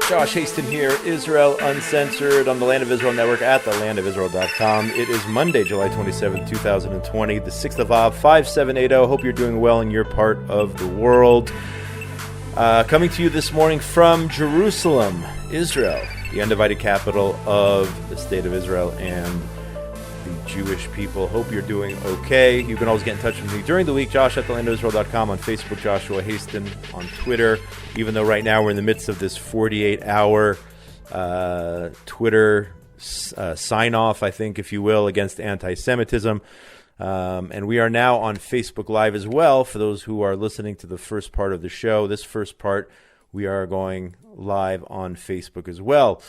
Josh Hasten here, Israel Uncensored on the Land of Israel Network at thelandofisrael.com. It is Monday, July 27th, 2020, the 6th of Av, 5780. Hope you're doing well in your part of the world. Coming to you this morning from Jerusalem, Israel, the undivided capital of the state of Israel and the Jewish people. Hope you're doing okay. You can always get in touch with me during the week, Josh at thelandofisrael.com, on Facebook, Joshua Hasten, on Twitter, even though right now we're in the midst of this 48-hour Twitter sign-off, I think, if you will, against anti-Semitism. And we are now on Facebook Live as well. For those who are listening to the first part of the show, this first part, we are going live on Facebook as well.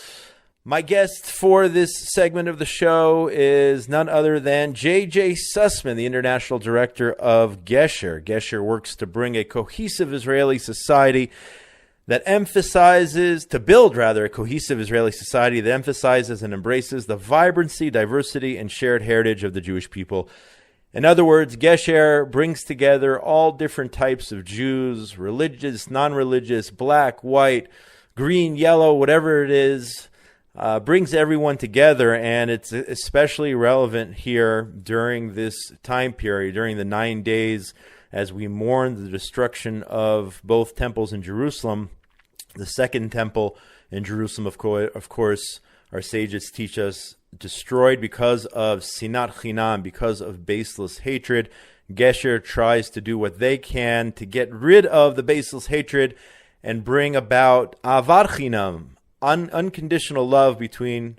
My guest for this segment of the show is none other than JJ Sussman, the international director of Gesher. Gesher works to bring a cohesive Israeli society that emphasizes, to build rather, a cohesive Israeli society that emphasizes and embraces the vibrancy, diversity, and shared heritage of the Jewish people. In other words, Gesher brings together all different types of Jews, religious, non-religious, black, white, green, yellow, whatever it is, brings everyone together, and it's especially relevant here during this time period, during the 9 days as we mourn the destruction of both temples in Jerusalem. The second temple in Jerusalem, of course, our sages teach us, destroyed because of sinat chinam, because of baseless hatred. Gesher tries to do what they can to get rid of the baseless hatred and bring about Ahavat Chinam, unconditional love between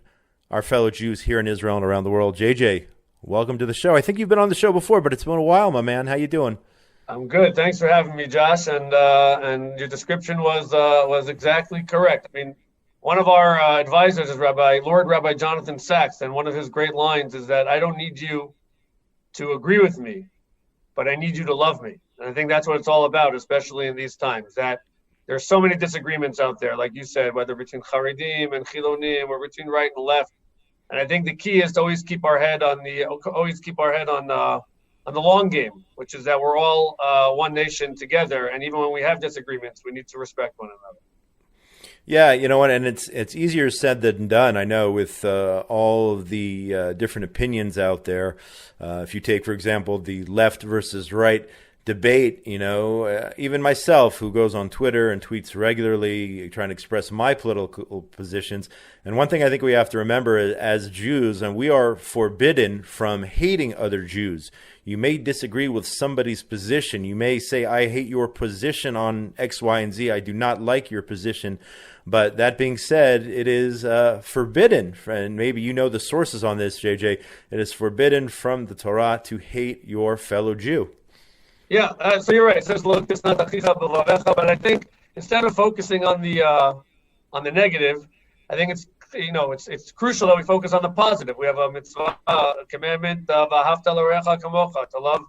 our fellow Jews here in Israel and around the world. JJ, welcome to the show. I think you've been on the show before, but it's been a while, my man. How you doing? I'm good. Thanks for having me, Josh. And your description was exactly correct. I mean, one of our advisors is Lord Rabbi Jonathan Sachs, and one of his great lines is that I don't need you to agree with me, but I need you to love me. And I think that's what it's all about, especially in these times, that there's so many disagreements out there, like you said, whether between Haredim and Chilonim or between right and left. And I think the key is to always keep our head on the long game, which is that we're all one nation together. And even when we have disagreements, we need to respect one another. Yeah, you know what, and it's easier said than done, I know, with all of the different opinions out there. If you take, for example, the left versus right debate, even myself, who goes on Twitter and tweets regularly trying to express my political positions. And one thing I think we have to remember as Jews, and we are forbidden from hating other Jews. You may disagree with somebody's position. You may say, I hate your position on X, Y, and Z. I do not like your position. But that being said, it is forbidden, and maybe you know the sources on this, JJ. It is forbidden from the Torah to hate your fellow Jew. Yeah, so you're right. It says, "Look, this not achicha b'vavecha," but I think instead of focusing on the negative, I think it's crucial that we focus on the positive. We have a mitzvah, a commandment of ahavta l'orecha kamocha, to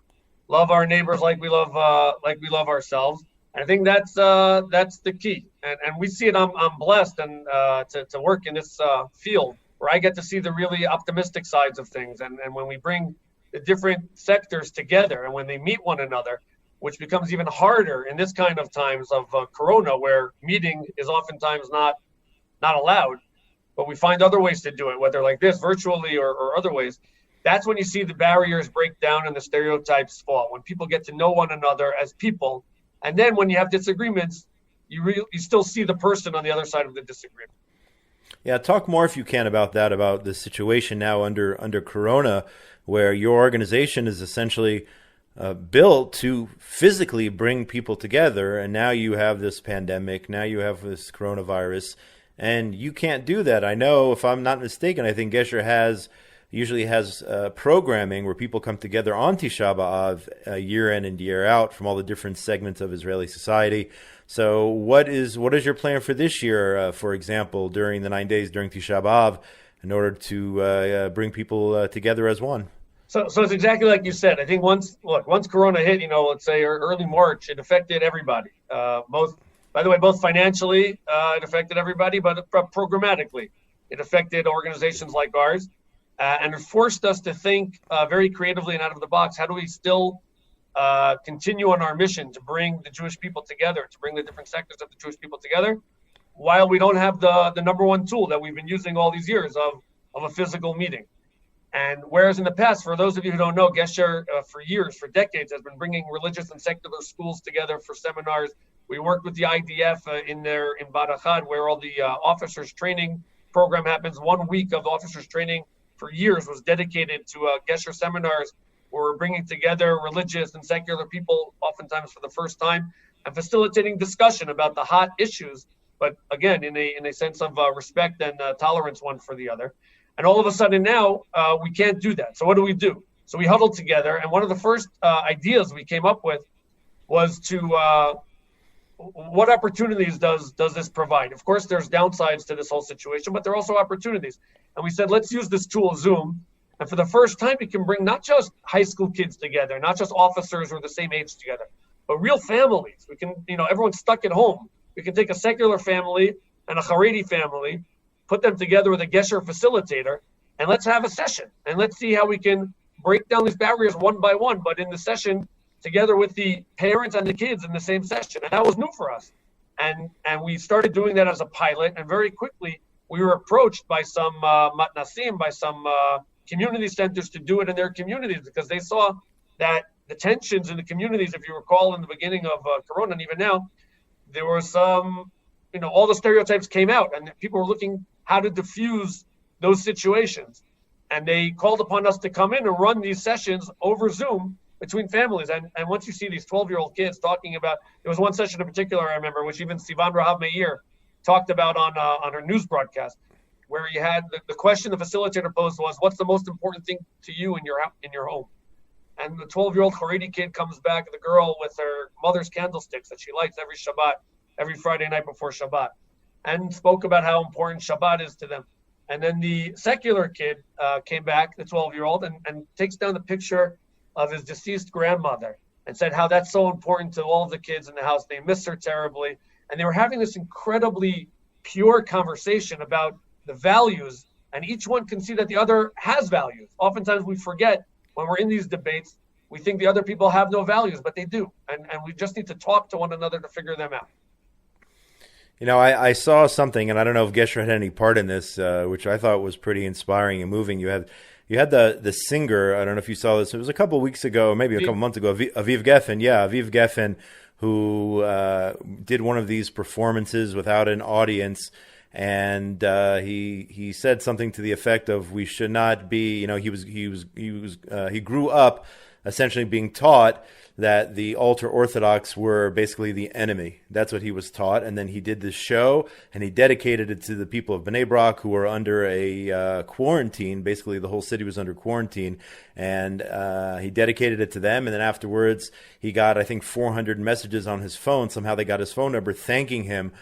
love our neighbors like we love ourselves. And I think that's the key. And we see it. I'm blessed and to work in this field where I get to see the really optimistic sides of things. And when we bring the different sectors together, and when they meet one another, which becomes even harder in this kind of times of Corona, where meeting is oftentimes not allowed, but we find other ways to do it, whether like this, virtually or other ways. That's when you see the barriers break down and the stereotypes fall, when people get to know one another as people. And then when you have disagreements, you still see the person on the other side of the disagreement. Yeah, talk more if you can about that, about the situation now under Corona, where your organization is essentially built to physically bring people together, and now you have this pandemic, now you have this coronavirus, and you can't do that. I know, if I'm not mistaken, I think Gesher usually has programming where people come together on Tisha B'Av year in and year out from all the different segments of Israeli society. So what is your plan for this year, for example, during the 9 days during Tisha B'Av, in order to bring people together as one? So it's exactly like you said. I think once Corona hit, let's say early March, it affected everybody. Both financially, it affected everybody, but programmatically, it affected organizations like ours, and it forced us to think very creatively and out of the box. How do we still continue on our mission to bring the Jewish people together, to bring the different sectors of the Jewish people together, while we don't have the number one tool that we've been using all these years of a physical meeting. And whereas in the past, for those of you who don't know, Gesher for years, for decades, has been bringing religious and secular schools together for seminars. We worked with the IDF in Badachad, where all the officers training program happens. 1 week of officers training for years was dedicated to Gesher seminars, where we're bringing together religious and secular people, oftentimes for the first time, and facilitating discussion about the hot issues, but again, in a sense of respect and tolerance one for the other. And all of a sudden now, we can't do that. So what do? So we huddled together, and one of the first ideas we came up with was to, what opportunities does this provide? Of course, there's downsides to this whole situation, but there are also opportunities. And we said, let's use this tool, Zoom, and for the first time, we can bring not just high school kids together, not just officers who are the same age together, but real families. We can, everyone's stuck at home. We can take a secular family and a Haredi family, put them together with a Gesher facilitator, and let's have a session. And let's see how we can break down these barriers one by one, but in the session, together with the parents and the kids in the same session. And that was new for us. And we started doing that as a pilot, and very quickly, we were approached by some matnasim, by some community centers to do it in their communities, because they saw that the tensions in the communities, if you recall in the beginning of Corona, and even now, there were some, all the stereotypes came out, and people were looking how to diffuse those situations. And they called upon us to come in and run these sessions over Zoom between families. And once you see these 12-year-old kids talking about, there was one session in particular I remember, which even Sivan Rahav Meir talked about on her news broadcast, where you had the question the facilitator posed was, what's the most important thing to you in your home? And the 12-year-old Haredi kid comes back, the girl with her mother's candlesticks that she lights every Shabbat, every Friday night before Shabbat, and spoke about how important Shabbat is to them. And then the secular kid came back, the 12-year-old, and takes down the picture of his deceased grandmother and said how that's so important to all of the kids in the house. They miss her terribly. And they were having this incredibly pure conversation about the values, and each one can see that the other has values. Oftentimes we forget when we're in these debates, we think the other people have no values, but they do. And we just need to talk to one another to figure them out. I saw something, and I don't know if Gesher had any part in this, which I thought was pretty inspiring and moving. You had the singer, I don't know if you saw this, it was a couple of weeks ago, maybe a couple months ago, Aviv Geffen, Aviv Geffen, who did one of these performances without an audience, and he said something to the effect of, we should not be, he grew up essentially being taught that the ultra-Orthodox were basically the enemy. That's what he was taught. And then he did this show, and he dedicated it to the people of Bnei Brak, who were under a quarantine. Basically, the whole city was under quarantine. And he dedicated it to them. And then afterwards, he got, I think, 400 messages on his phone. Somehow they got his phone number thanking him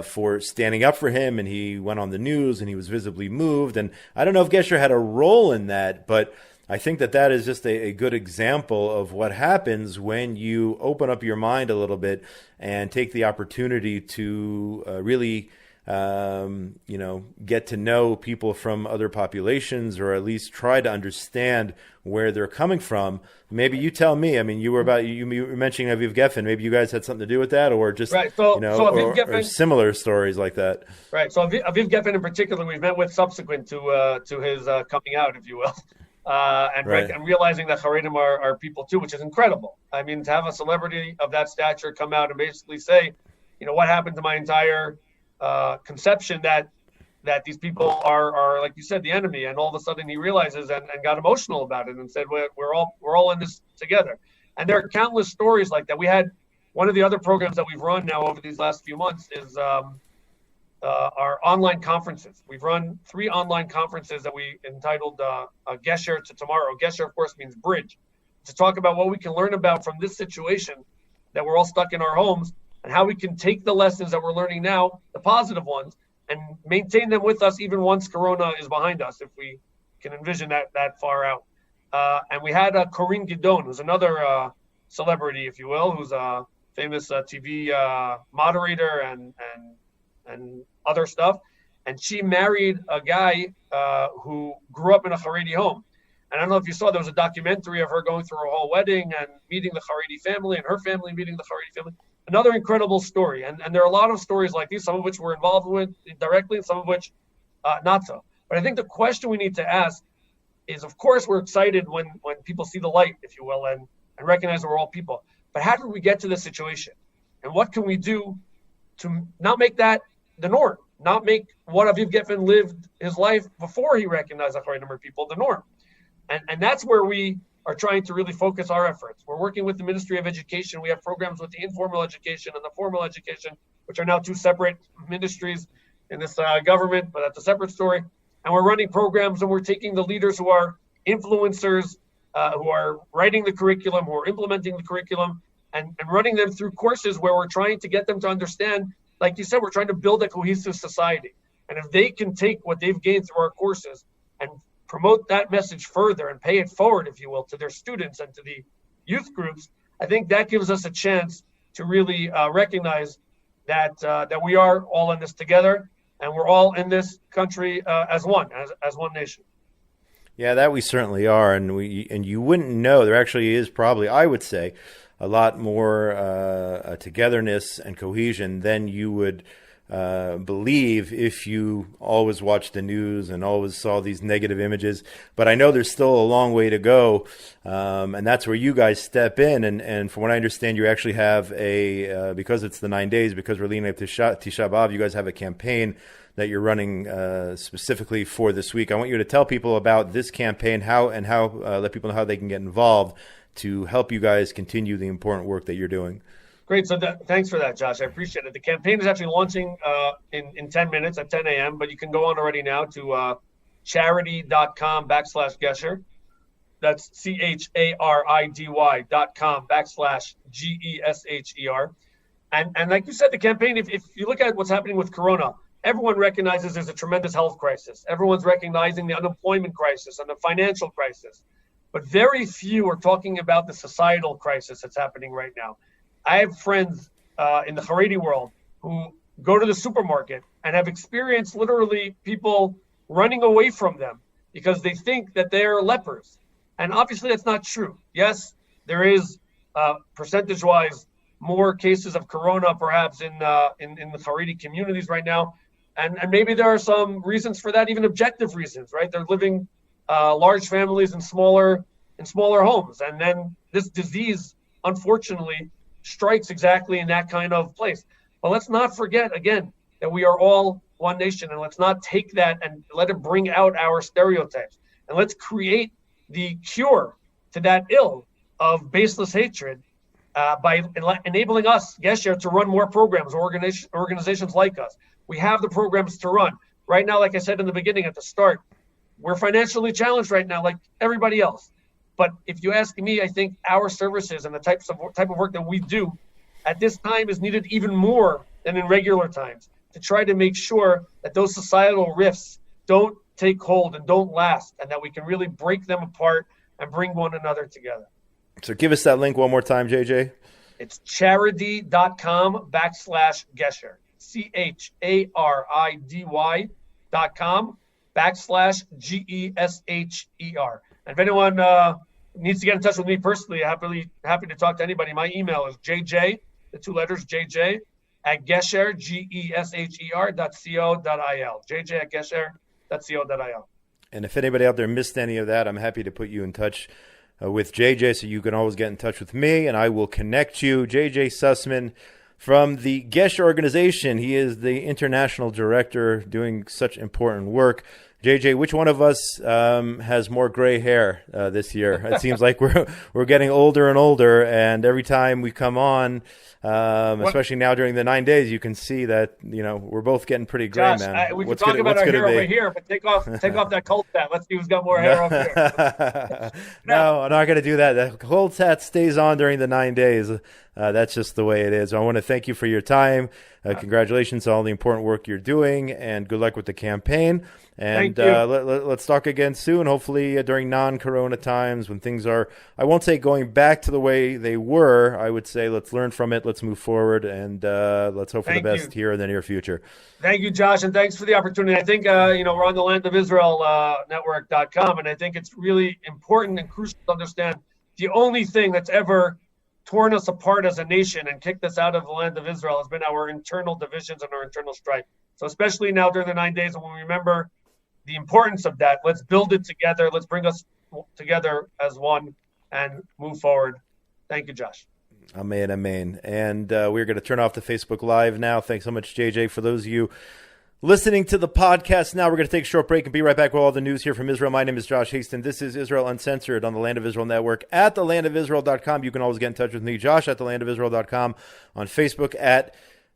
for standing up for him. And he went on the news, and he was visibly moved. And I don't know if Gesher had a role in that, but I think that is just a good example of what happens when you open up your mind a little bit and take the opportunity to really, get to know people from other populations, or at least try to understand where they're coming from. Maybe you tell me. I mean, you were mentioning Aviv Geffen. Maybe you guys had something to do with that, or just right. So Aviv Geffen, or similar stories like that. Right. So Aviv Geffen in particular, we've met with subsequent to his coming out, if you will. And realizing that Haredim are people too, which is incredible. I mean, to have a celebrity of that stature come out and basically say, what happened to my entire conception that these people are, like you said, the enemy, and all of a sudden he realizes and got emotional about it and said, we're all in this together. And there are countless stories like that. We had one of the other programs that we've run now over these last few months is our online conferences. We've run 3 online conferences that we entitled Gesher to Tomorrow. Gesher, of course, means bridge, to talk about what we can learn about from this situation that we're all stuck in our homes, and how we can take the lessons that we're learning now, the positive ones, and maintain them with us even once Corona is behind us, if we can envision that far out. And we had Corinne Gidon, who's another celebrity, if you will, who's a famous TV moderator and other stuff, and she married a guy who grew up in a Haredi home. And I don't know if you saw, there was a documentary of her going through her whole wedding and meeting the Haredi family, and her family meeting the Haredi family. another incredible story. And there are a lot of stories like these, some of which we're involved with directly, and some of which not so. But I think the question we need to ask is, of course, we're excited when people see the light, if you will, and recognize that we're all people. But how did we get to this situation? And what can we do to not make that the norm, not make what Aviv Geffen lived his life before he recognized Ahavat Chinam people the norm? And that's where we are trying to really focus our efforts. We're working with the Ministry of Education. We have programs with the informal education and the formal education, which are now two separate ministries in this government, but that's a separate story. And we're running programs, and we're taking the leaders who are influencers, who are writing the curriculum, who are implementing the curriculum, and running them through courses where we're trying to get them to understand, like you said, we're trying to build a cohesive society. And if they can take what they've gained through our courses and promote that message further and pay it forward, if you will, to their students and to the youth groups, I think that gives us a chance to really recognize that we are all in this together, and we're all in this country as one nation. Yeah, that we certainly are, and you wouldn't know. There actually is probably, I would say, a lot more togetherness and cohesion than you would believe if you always watched the news and always saw these negative images. But I know there's still a long way to go, and that's where you guys step in. And from what I understand, you actually have because it's the 9 days, because we're leading up to Tisha B'Av, you guys have a campaign that you're running specifically for this week. I want you to tell people about this campaign, how let people know how they can get involved to help you guys continue the important work that you're doing. Great. So thanks for that, Josh. I appreciate it. The campaign is actually launching in 10 minutes at 10 a.m., but you can go on already now to charity.com/Gesher. That's charidy.com/GESHER. And like you said, the campaign, if you look at what's happening with Corona, everyone recognizes there's a tremendous health crisis. Everyone's recognizing the unemployment crisis and the financial crisis. But very few are talking about the societal crisis that's happening right now. I have friends in the Haredi world who go to the supermarket and have experienced literally people running away from them because they think that they're lepers. And obviously that's not true. Yes, there is percentage-wise more cases of Corona perhaps in the Haredi communities right now. And maybe there are some reasons for that, even objective reasons, right? They're living large families in smaller homes. And then this disease, unfortunately, strikes exactly in that kind of place. But let's not forget, again, that we are all one nation, and let's not take that and let it bring out our stereotypes. And let's create the cure to that ill of baseless hatred by enabling us, Gesher, to run more programs, organizations like us. We have the programs to run. Right now, like I said in the beginning, at the start, we're financially challenged right now, like everybody else. But if you ask me, I think our services and the type of work that we do at this time is needed even more than in regular times to try to make sure that those societal rifts don't take hold and don't last, and that we can really break them apart and bring one another together. So give us that link one more time, JJ. It's charity.com/Gesher. CHARIDY.com/GESHER. And if anyone needs to get in touch with me personally, happy to talk to anybody. My email is JJ, the two letters JJ, at Gesher, GESHER.co.il. JJ at Gesher.co.il. And if anybody out there missed any of that, I'm happy to put you in touch with JJ, so you can always get in touch with me, and I will connect you. JJ Sussman from the Gesher organization. He is the international director doing such important work. JJ, which one of us has more gray hair this year? It seems like we're getting older and older, and every time we come on, especially now during the 9 days, you can see that we're both getting pretty gray, Josh, man. We can talk about our hair over here, but take off that cult hat. Let's see who's got more hair over here. No, I'm not going to do that. The cult hat stays on during the 9 days. That's just the way it is. I want to thank you for your time. Congratulations on all the important work you're doing, and good luck with the campaign. And let's talk again soon, hopefully during non-corona times when things are, I won't say going back to the way they were. I would say let's learn from it, let's move forward, and let's hope for the best here in the near future. Thank you, Josh, and thanks for the opportunity. I think, we're on the Land of Israel network.com, and I think it's really important and crucial to understand the only thing that's ever torn us apart as a nation and kicked us out of the land of Israel has been our internal divisions and our internal strife. So especially now during the 9 days, when we remember the importance of that, let's build it together. Let's bring us together as one and move forward. Thank you, Josh. Amen, amen. And we're going to turn off the Facebook Live now. Thanks so much, JJ. For those of you listening to the podcast now, we're going to take a short break and be right back with all the news here from Israel. My name is Josh Hasten. This is Israel Uncensored on the Land of Israel Network at thelandofisrael.com. You can always get in touch with me, Josh, at thelandofisrael.com, on Facebook at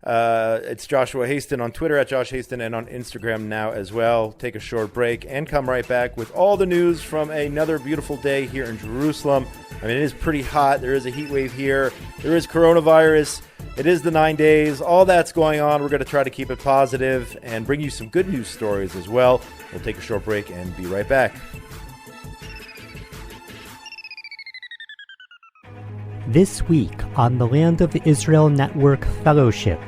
it's Joshua Hasten, on Twitter at Josh Hasten, and on Instagram now as well. Take a short break and come right back with all the news from another beautiful day here in Jerusalem. I mean, it is pretty hot. There is a heat wave here. There is coronavirus. It is the 9 days. All that's going on. We're going to try to keep it positive and bring you some good news stories as well. We'll take a short break and be right back. This week on the Land of Israel Network Fellowship,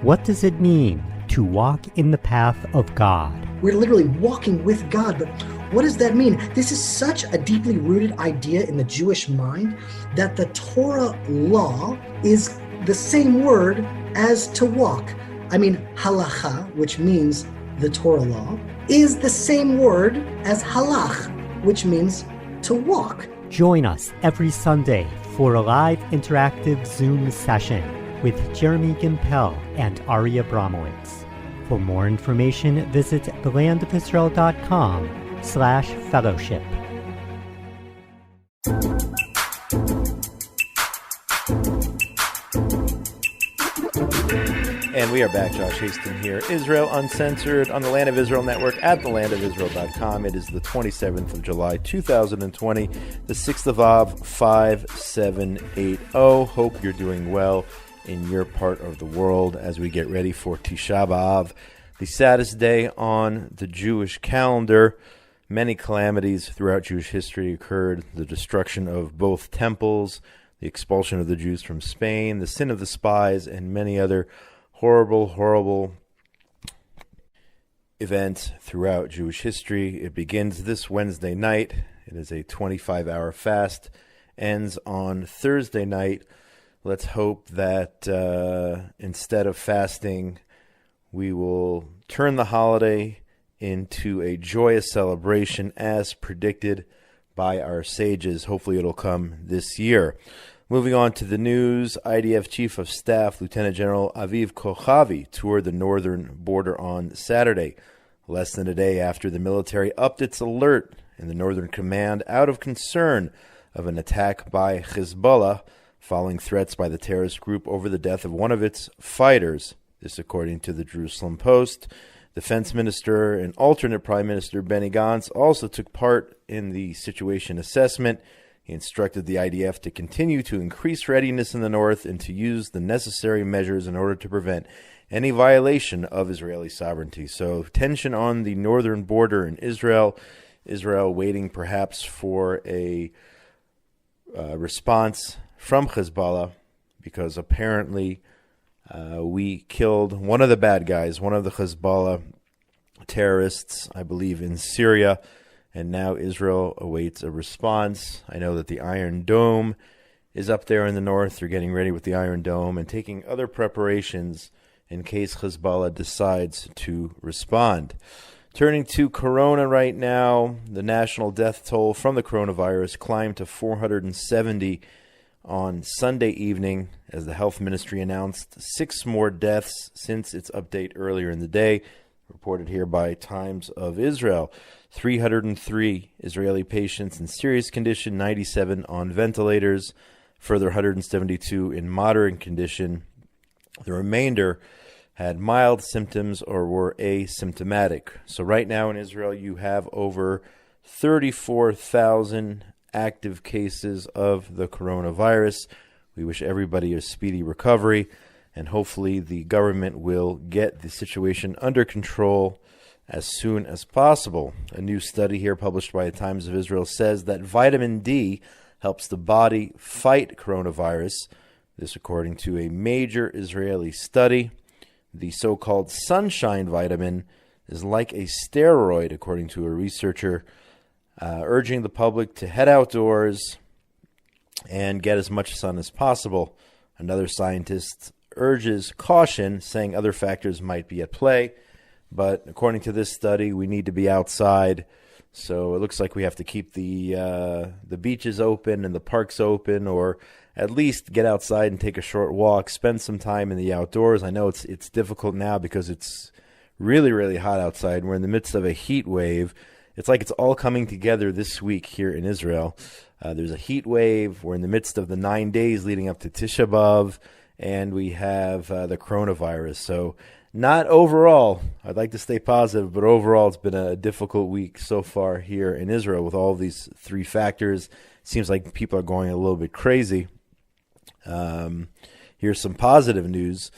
what does it mean to walk in the path of God? We're literally walking with God, but what does that mean? This is such a deeply rooted idea in the Jewish mind that the Torah law is the same word as to walk. I mean, halacha, which means the Torah law, is the same word as halach, which means to walk. Join us every Sunday for a live interactive Zoom session with Jeremy Gimpel and Ari Abramowitz. For more information, visit thelandofisrael.com/fellowship. And we are back. Josh Hasten here. Israel Uncensored on the Land of Israel Network at thelandofisrael.com. It is the 27th of July, 2020, the 6th of Av, 5780. Hope you're doing well in your part of the world as we get ready for Tisha B'Av, the saddest day on the Jewish calendar. Many calamities throughout Jewish history occurred. The destruction of both temples, the expulsion of the Jews from Spain, the sin of the spies, and many other horrible events throughout Jewish history. It begins this Wednesday night. It is a 25-hour fast, ends on Thursday night. Let's hope that instead of fasting, we will turn the holiday into a joyous celebration as predicted by our sages. Hopefully it'll come this year. Moving on to the news, IDF Chief of Staff Lieutenant General Aviv Kochavi toured the northern border on Saturday, less than a day after the military upped its alert in the Northern Command out of concern of an attack by Hezbollah following threats by the terrorist group over the death of one of its fighters. This according to the Jerusalem Post. Defense Minister and alternate Prime Minister Benny Gantz also took part in the situation assessment. He instructed the IDF to continue to increase readiness in the north and to use the necessary measures in order to prevent any violation of Israeli sovereignty. So tension on the northern border in Israel. Israel waiting perhaps for a response from Hezbollah because apparently we killed one of the bad guys, one of the Hezbollah terrorists, I believe, in Syria. And now Israel awaits a response. I know that the Iron Dome is up there in the north. They're getting ready with the Iron Dome and taking other preparations in case Hezbollah decides to respond. Turning to Corona right now, the national death toll from the coronavirus climbed to 470 on Sunday evening as the health ministry announced 6 more deaths since its update earlier in the day. Reported here by Times of Israel. 303 Israeli patients in serious condition, 97 on ventilators, further 172 in moderate condition. The remainder had mild symptoms or were asymptomatic. So right now in Israel, you have over 34,000 active cases of the coronavirus. We wish everybody a speedy recovery, and hopefully the government will get the situation under control as soon as possible. A new study here published by the Times of Israel says that vitamin D helps the body fight coronavirus. This according to a major Israeli study. The so-called sunshine vitamin is like a steroid, according to a researcher, urging the public to head outdoors and get as much sun as possible. Another scientist urges caution, saying other factors might be at play. But according to this study, we need to be outside. So it looks like we have to keep the beaches open and the parks open, or at least get outside and take a short walk, spend some time in the outdoors. I know it's difficult now because it's really, really hot outside. We're in the midst of a heat wave. It's like it's all coming together this week here in Israel. There's a heat wave. We're in the midst of the 9 days leading up to Tisha B'Av, and we have the coronavirus. So not overall, I'd like to stay positive, but overall it's been a difficult week so far here in Israel with all these three factors. It seems like people are going a little bit crazy. Here's some positive news.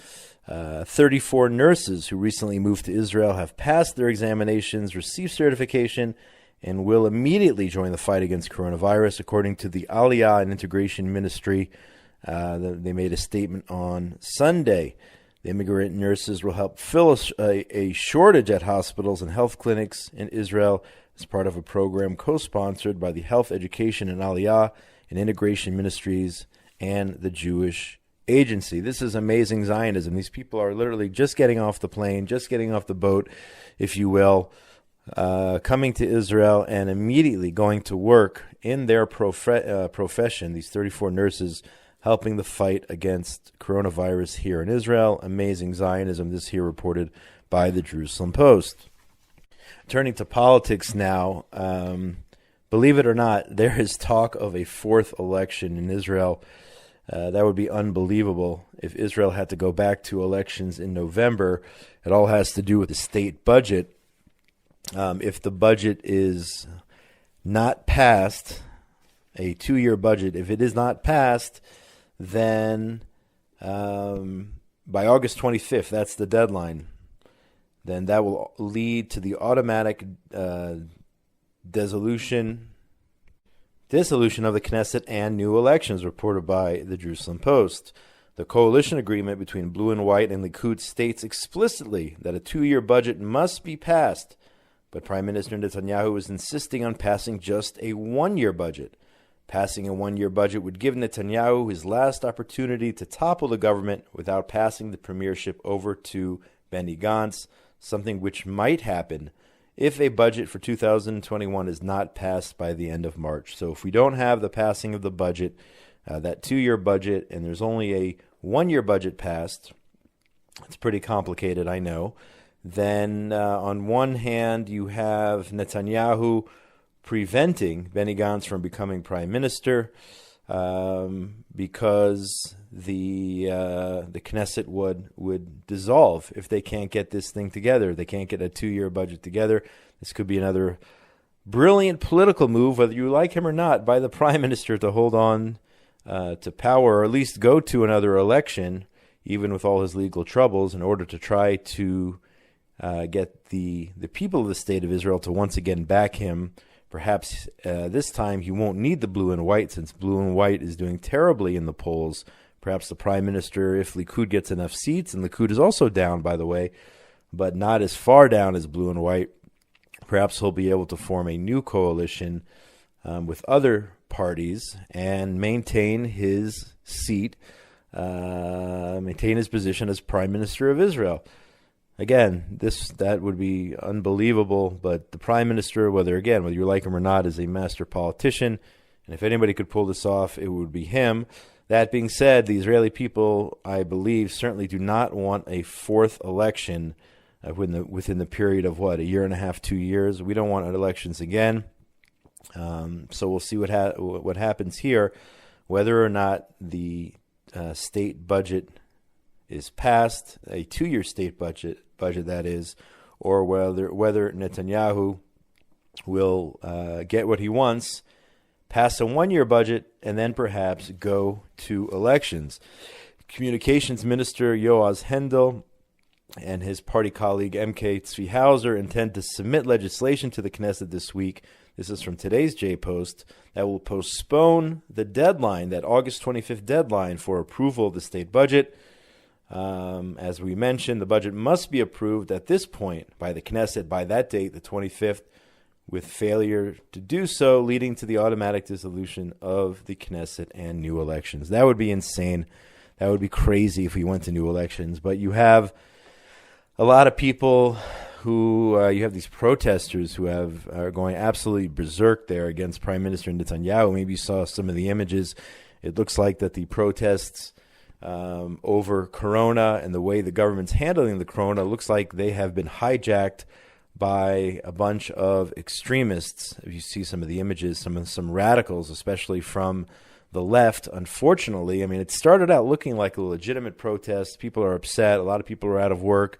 34 nurses who recently moved to Israel have passed their examinations, received certification, and will immediately join the fight against coronavirus, according to the Aliyah and Integration Ministry. They made a statement on Sunday. The immigrant nurses will help fill a shortage at hospitals and health clinics in Israel as part of a program co-sponsored by the Health, Education, and Aliyah and Integration Ministries and the Jewish Agency. This is amazing Zionism. These people are literally just getting off the plane, just getting off the boat, if you will, coming to Israel and immediately going to work in their profession, these 34 nurses helping the fight against coronavirus here in Israel. Amazing Zionism. This here reported by the Jerusalem Post. Turning to politics now, believe it or not, there is talk of a fourth election in Israel. That would be unbelievable if Israel had to go back to elections in November. It all has to do with the state budget. If the budget is not passed, a 2-year budget, if it is not passed, then by August 25th, that's the deadline, then that will lead to the automatic dissolution of the Knesset and new elections, reported by the Jerusalem Post. The coalition agreement between Blue and White and Likud states explicitly that a 2-year budget must be passed, but Prime Minister Netanyahu is insisting on passing just a 1-year budget. Passing a 1-year budget would give Netanyahu his last opportunity to topple the government without passing the premiership over to Benny Gantz, something which might happen if a budget for 2021 is not passed by the end of March. So if we don't have the passing of the budget, that 2-year budget, and there's only a 1-year budget passed, it's pretty complicated, I know, then on one hand you have Netanyahu preventing Benny Gantz from becoming prime minister because the Knesset would dissolve if they can't get this thing together. They can't get a 2-year budget together. This could be another brilliant political move, whether you like him or not, by the prime minister to hold on to power, or at least go to another election, even with all his legal troubles, in order to try to get the people of the state of Israel to once again back him. Perhaps this time he won't need the Blue and White, since Blue and White is doing terribly in the polls. Perhaps the prime minister, if Likud gets enough seats, and Likud is also down, by the way, but not as far down as Blue and White, perhaps he'll be able to form a new coalition with other parties and maintain his seat, maintain his position as prime minister of Israel. Again, that would be unbelievable, but the prime minister, whether you like him or not, is a master politician, and if anybody could pull this off, it would be him. That being said, the Israeli people, I believe, certainly do not want a fourth election within the period of, a year and a half, 2 years. We don't want elections again. So we'll see what happens here, whether or not the state budget is passed, a 2-year state budget that is, or whether Netanyahu will get what he wants, pass a 1-year budget, and then perhaps go to elections. Communications Minister Yoaz Hendel and his party colleague MK Tzvi Hauser intend to submit legislation to the Knesset this week. This is from today's J-Post, that will postpone the deadline, that August 25th deadline for approval of the state budget. As we mentioned, the budget must be approved at this point by the Knesset by that date, the 25th, with failure to do so, leading to the automatic dissolution of the Knesset and new elections. That would be insane. That would be crazy if we went to new elections. But you have a lot of people who, you have these protesters who are going absolutely berserk there against Prime Minister Netanyahu. Maybe you saw some of the images. It looks like that the protests over Corona and the way the government's handling the Corona looks like they have been hijacked by a bunch of extremists. If you see some of the images, some radicals, especially from the left, unfortunately. I mean, it started out looking like a legitimate protest. People are upset. A lot of people are out of work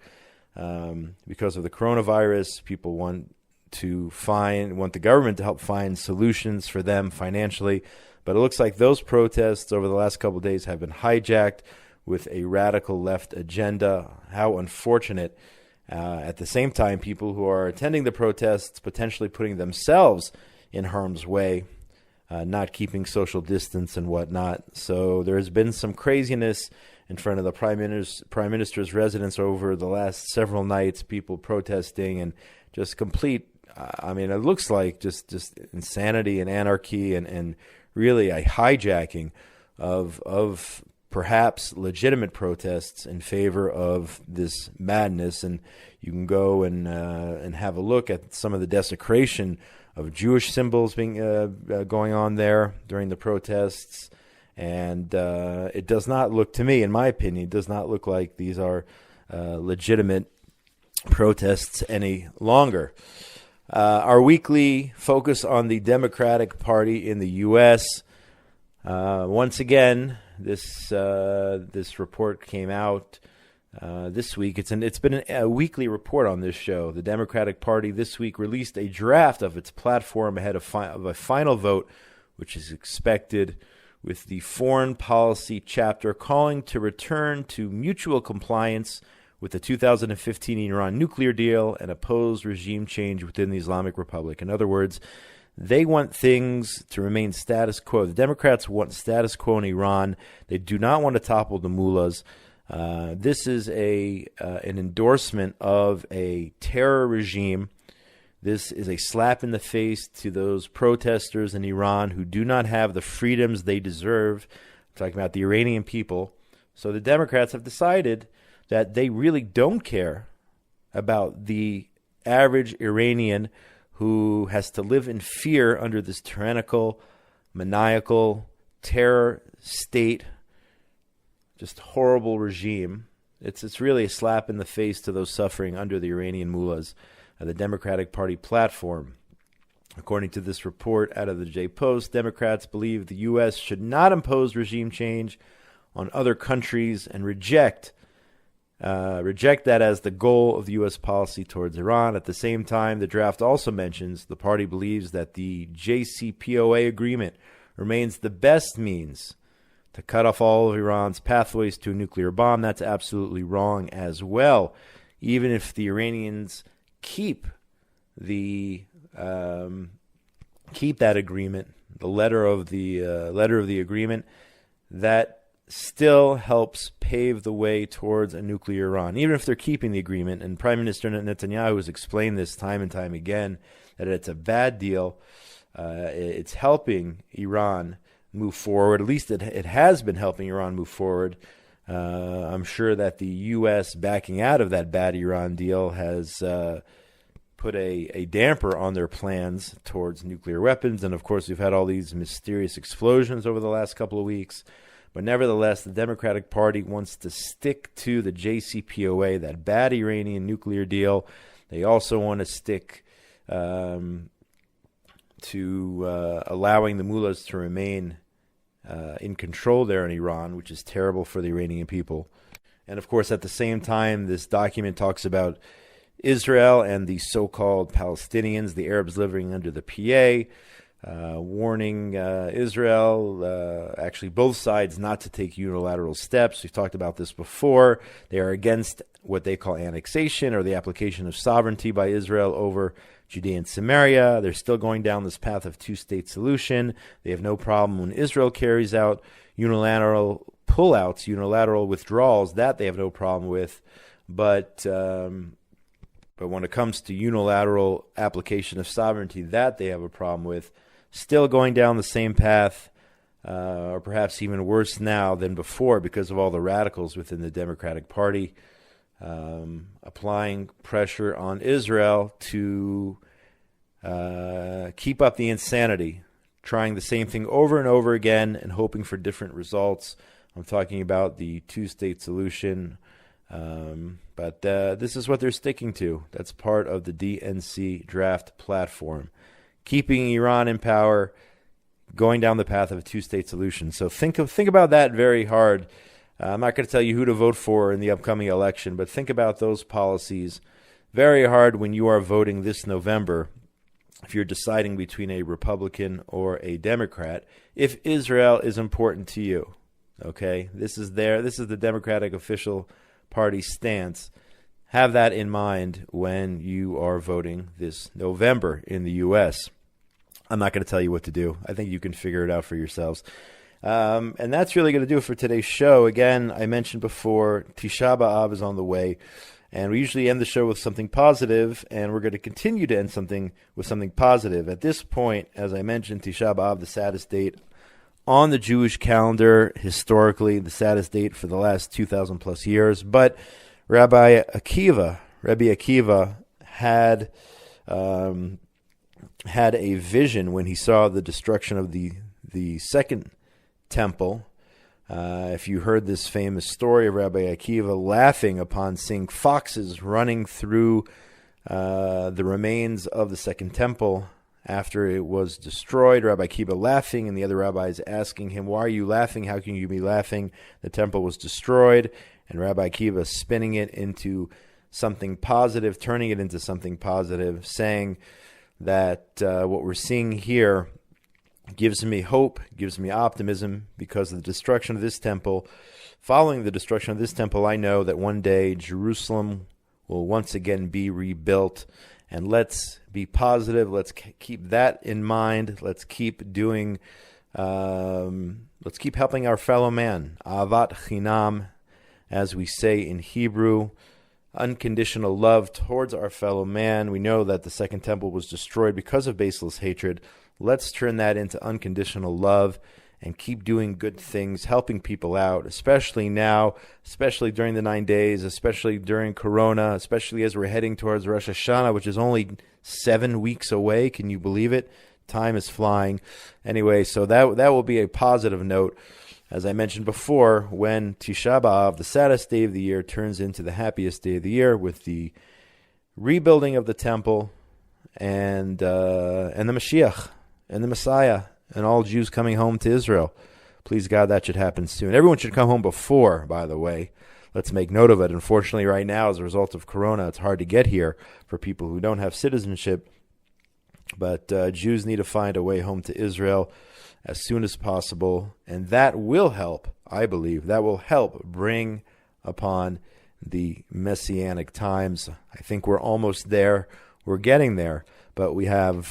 because of the coronavirus. People want the government to help find solutions for them financially. But it looks like those protests over the last couple of days have been hijacked with a radical left agenda. How unfortunate. At the same time, people who are attending the protests potentially putting themselves in harm's way, not keeping social distance and whatnot. So there has been some craziness in front of the Prime Minister's residence over the last several nights, people protesting and just complete, it looks like just insanity and anarchy and really a hijacking of perhaps legitimate protests in favor of this madness. And you can go and have a look at some of the desecration of Jewish symbols being going on there during the protests. And it does not look, to me, in my opinion, it does not look like these are legitimate protests any longer. Our weekly focus on the Democratic Party in the U.S. Once again, this report came out this week. It's been a weekly report on this show. The Democratic Party this week released a draft of its platform ahead of a final vote, which is expected, with the foreign policy chapter calling to return to mutual compliance with the 2015 Iran nuclear deal and oppose regime change within the Islamic Republic. In other words, they want things to remain status quo. The Democrats want status quo in Iran. They do not want to topple the mullahs. This is an endorsement of a terror regime. This is a slap in the face to those protesters in Iran who do not have the freedoms they deserve. I'm talking about the Iranian people. So the Democrats have decided that they really don't care about the average Iranian who has to live in fear under this tyrannical, maniacal, terror state, just horrible regime. It's really a slap in the face to those suffering under the Iranian mullahs. The Democratic Party platform. According to this report out of the J Post, Democrats believe the U.S. should not impose regime change on other countries and reject that as the goal of the U.S. policy towards Iran. At the same time, the draft also mentions the party believes that the JCPOA agreement remains the best means to cut off all of Iran's pathways to a nuclear bomb. That's absolutely wrong as well. Even if the Iranians keep that agreement, the letter of the agreement, that still helps pave the way towards a nuclear Iran, even if they're keeping the agreement. And Prime Minister Netanyahu has explained this time and time again, that it's a bad deal. It's helping Iran move forward. At least it has been helping Iran move forward. I'm sure that the U.S. backing out of that bad Iran deal has put a damper on their plans towards nuclear weapons. And, of course, we've had all these mysterious explosions over the last couple of weeks. But nevertheless, the Democratic Party wants to stick to the JCPOA, that bad Iranian nuclear deal. They also want to stick to allowing the mullahs to remain in control there in Iran, which is terrible for the Iranian people. And, of course, at the same time, this document talks about Israel and the so-called Palestinians, the Arabs living under the PA, warning Israel, actually both sides, not to take unilateral steps. We've talked about this before. They are against what they call annexation, or the application of sovereignty by Israel over Judea and Samaria. They're still going down this path of two-state solution. They have no problem when Israel carries out unilateral pullouts, unilateral withdrawals. That they have no problem with. But But when it comes to unilateral application of sovereignty, that they have a problem with, still going down the same path, or perhaps even worse now than before because of all the radicals within the Democratic Party, applying pressure on Israel to keep up the insanity, trying the same thing over and over again and hoping for different results. I'm talking about the two-state solution, but this is what they're sticking to. That's part of the DNC draft platform, keeping Iran in power, going down the path of a two-state solution. So think about that very hard. I'm not going to tell you who to vote for in the upcoming election, but think about those policies very hard when you are voting this November, if you're deciding between a Republican or a Democrat, if Israel is important to you. Okay? This is the Democratic official party stance. Have that in mind when you are voting this November in the U.S. I'm not going to tell you what to do. I think you can figure it out for yourselves. And that's really going to do it for today's show. Again, I mentioned before, Tisha B'Av is on the way. And we usually end the show with something positive, and we're going to continue to end with something positive. At this point, as I mentioned, Tisha B'Av, the saddest date on the Jewish calendar, historically, the saddest date for the last 2,000 plus years. But Rabbi Akiva had a vision when he saw the destruction of the second temple. If you heard this famous story of Rabbi Akiva laughing upon seeing foxes running through the remains of the second temple after it was destroyed, Rabbi Akiva laughing and the other rabbis asking him, "Why are you laughing? How can you be laughing? The temple was destroyed." And Rabbi Akiva spinning it into something positive, turning it into something positive, saying that what we're seeing here gives me hope, gives me optimism, because of the destruction of this temple. Following the destruction of this temple, I know that one day Jerusalem will once again be rebuilt. And let's be positive. Let's keep that in mind. Let's keep doing. Let's keep helping our fellow man. Ahavat Chinam, as we say in Hebrew, unconditional love towards our fellow man. We know that the second temple was destroyed because of baseless hatred. Let's turn that into unconditional love and keep doing good things, helping people out, especially now, especially during the 9 days, especially during Corona, especially as we're heading towards Rosh Hashanah, which is only 7 weeks away. Can you believe it? Time is flying. Anyway, so that will be a positive note. As I mentioned before, when Tisha B'Av, the saddest day of the year, turns into the happiest day of the year with the rebuilding of the temple and the Mashiach and the Messiah and all Jews coming home to Israel. Please God, that should happen soon. Everyone should come home before, by the way. Let's make note of it. Unfortunately, right now, as a result of Corona, it's hard to get here for people who don't have citizenship. But Jews need to find a way home to Israel as soon as possible. And that will help, I believe, that will help bring upon the Messianic times. I think we're almost there. We're getting there. But we have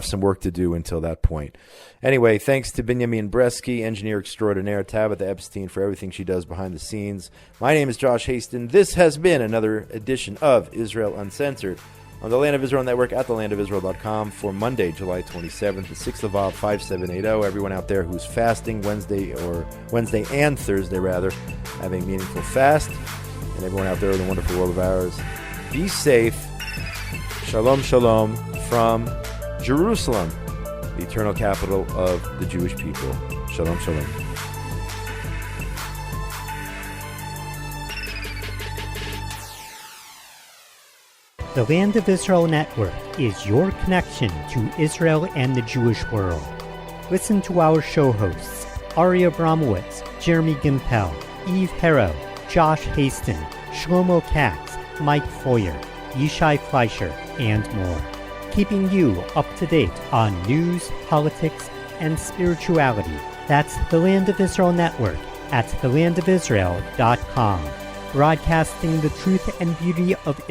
some work to do until that point. Anyway, thanks to Binyamin Bresky, engineer extraordinaire, Tabitha Epstein, for everything she does behind the scenes. My name is Josh Hasten. This has been another edition of Israel Uncensored on the Land of Israel Network at thelandofisrael.com for Monday, July 27th, the 6th of Av, 5780. Everyone out there who's fasting Wednesday and Thursday, rather, have a meaningful fast. And everyone out there in the wonderful world of ours, be safe. Shalom, shalom from Jerusalem, the eternal capital of the Jewish people. Shalom, shalom. The Land of Israel Network is your connection to Israel and the Jewish world. Listen to our show hosts, Ari Abramowitz, Jeremy Gimpel, Eve Harrow, Josh Hasten, Shlomo Katz, Mike Foyer, Yishai Fleischer, and more, keeping you up to date on news, politics, and spirituality. That's the Land of Israel Network at thelandofisrael.com, broadcasting the truth and beauty of Israel.